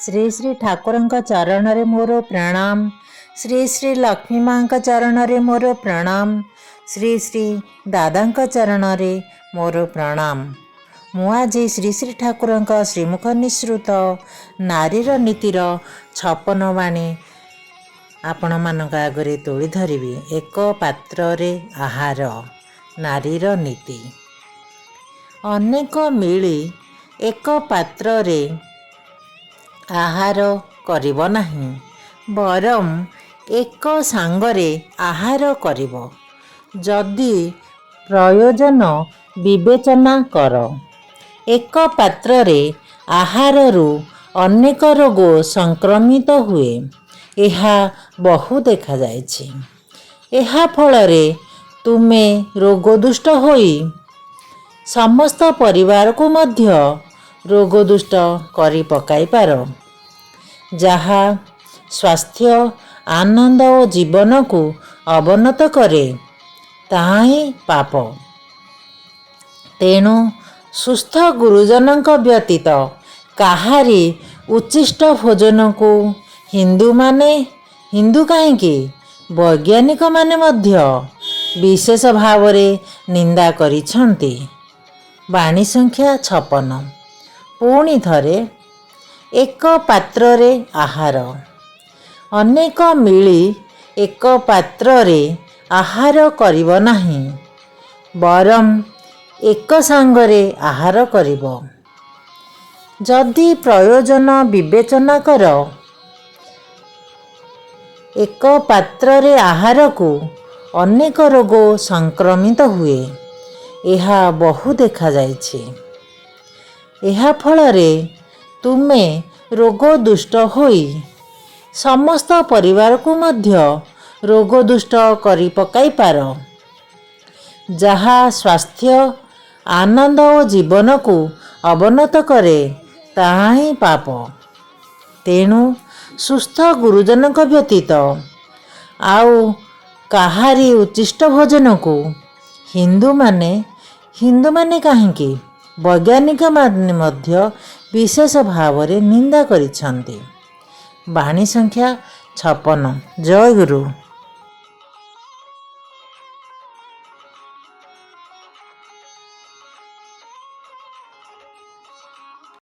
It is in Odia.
श्री श्री ठाकुरଙ୍କ ଚରଣରେ ମୋର ପ୍ରଣାମ। ଶ୍ରୀ ଶ୍ରୀ ଲକ୍ଷ୍ମୀ ମାଙ୍କ ଚରଣରେ ମୋର ପ୍ରଣାମ। ଶ୍ରୀ ଶ୍ରୀ ଦାଦାଙ୍କ ଚରଣରେ ମୋର ପ୍ରଣାମ। ମୁଁ ଆଜି ଶ୍ରୀ ଶ୍ରୀ ଠାକୁରଙ୍କ ଶ୍ରୀମୁଖ ନିଃସୃତ ନାରୀର ନୀତିର 56 ବାଣୀ ଆପଣମାନଙ୍କ ଆଗରେ ତୋଳି ଧରିବି। ଏକ ପାତ୍ରରେ ଆହାର। ନାରୀର ନୀତି। ଅନେକ ମିଳି ଏକ ପାତ୍ରରେ ଆହାର କରିବ ନାହିଁ, ବରଂ ଏକ ସାଙ୍ଗରେ ଆହାର କରିବ। ଯଦି ପ୍ରୟୋଜନ ବିବେଚନା କର। ଏକ ପାତ୍ରରେ ଆହାରରୁ ଅନେକ ରୋଗ ସଂକ୍ରମିତ ହୁଏ। ଏହା ବହୁ ଦେଖାଯାଇଛି। ଏହା ଫଳରେ ତୁମେ ରୋଗଦୁଷ୍ଟ ହୋଇ ସମସ୍ତ ପରିବାରକୁ ମଧ୍ୟ ରୋଗଦୁଷ୍ଟ କରି ପକାଇପାର। ଯାହା ସ୍ୱାସ୍ଥ୍ୟ, ଆନନ୍ଦ ଓ ଜୀବନକୁ ଅବନତ କରେ, ତାହା ହିଁ ପାପ। ତେଣୁ ସୁସ୍ଥ ଗୁରୁଜନଙ୍କ ବ୍ୟତୀତ କାହାରି ଉଚ୍ଛିଷ୍ଟ ଭୋଜନକୁ ହିନ୍ଦୁ କାହିଁକି ବୈଜ୍ଞାନିକମାନେ ମଧ୍ୟ ବିଶେଷ ଭାବରେ ନିନ୍ଦା କରିଛନ୍ତି। ବାଣୀ ସଂଖ୍ୟା 56। ପୁଣି ଥରେ ଏକ ପାତ୍ରରେ ଆହାର। ଅନେକ ମିଳି ଏକ ପାତ୍ରରେ ଆହାର କରିବ ନାହିଁ, ବରଂ ଏକ ସାଙ୍ଗରେ ଆହାର କରିବ। ଯଦି ପ୍ରୟୋଜନ ବିବେଚନା କର। ଏକ ପାତ୍ରରେ ଆହାରକୁ ଅନେକ ରୋଗ ସଂକ୍ରମିତ ହୁଏ। ଏହା ବହୁ ଦେଖାଯାଇଛି। ଏହା ଫଳରେ ତୁମେ ରୋଗଦୁଷ୍ଟ ହୋଇ ସମସ୍ତ ପରିବାରକୁ ମଧ୍ୟ ରୋଗଦୁଷ୍ଟ କରି ପକାଇପାର। ଯାହା ସ୍ୱାସ୍ଥ୍ୟ, ଆନନ୍ଦ ଓ ଜୀବନକୁ ଅବନତ କରେ, ତାହା ହିଁ ପାପ। ତେଣୁ ସୁସ୍ଥ ଗୁରୁଜନଙ୍କ ବ୍ୟତୀତ ଆଉ କାହାରି ଉଚ୍ଛିଷ୍ଟ ଭୋଜନକୁ ହିନ୍ଦୁମାନେ କାହିଁକି ବୈଜ୍ଞାନିକମାନେ ମଧ୍ୟ ବିଶେଷ ଭାବରେ ନିନ୍ଦା କରିଛନ୍ତି। ବାଣୀ ସଂଖ୍ୟା 56। ଜୟ ଗୁରୁ।